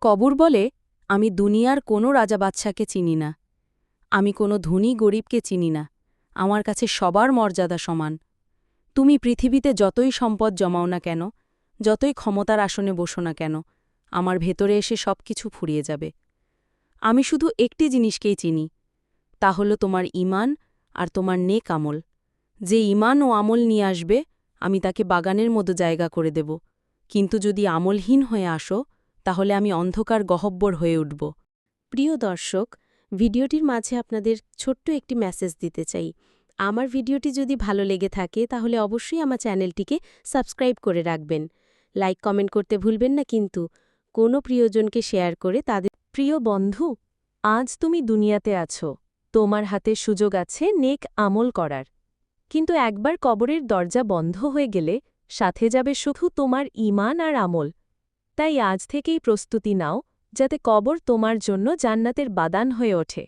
কবর বলে, আমি দুনিয়ার কোনো রাজা বাদশাকে চিনি না। আমি কোনো ধনী গরিবকে চিনি না। আমার কাছে সবার মর্যাদা সমান। তুমি পৃথিবীতে যতই সম্পদ জমাও না কেন, যতই ক্ষমতার আসনে বসো না কেন, আমার ভেতরে এসে সবকিছু ফুরিয়ে যাবে। আমি শুধু একটি জিনিসকেই চিনি, তা হলো তোমার ঈমান আর তোমার নেক আমল। যে ঈমান ও আমল নিয়ে আসবে, আমি তাকে বাগানের মতো জায়গা করে দেব। কিন্তু যদি আমলহীন হয়ে আসো, তাহলে আমি অন্ধকার গহ্বর হয়ে উঠব। প্রিয় দর্শক, ভিডিওটির মাঝে আপনাদের ছোট্ট একটি মেসেজ দিতে চাই। আমার ভিডিওটি যদি ভালো লেগে থাকে তাহলে অবশ্যই আমার চ্যানেলটিকে সাবস্ক্রাইব করে রাখবেন। লাইক কমেন্ট করতে ভুলবেন না কিন্তু। কোনো প্রিয়জনকে শেয়ার করে তাদের। প্রিয় বন্ধু, আজ তুমি দুনিয়াতে আছো, তোমার হাতে সুযোগ আছে নেক আমল করার। কিন্তু একবার কবরের দরজা বন্ধ হয়ে গেলে সাথে যাবে শুধু তোমার ঈমান আর আমল। তাই আজ থেকেই প্রস্তুতি নাও, যাতে কবর তোমার জন্য জান্নাতের বাদান হয়ে ওঠে।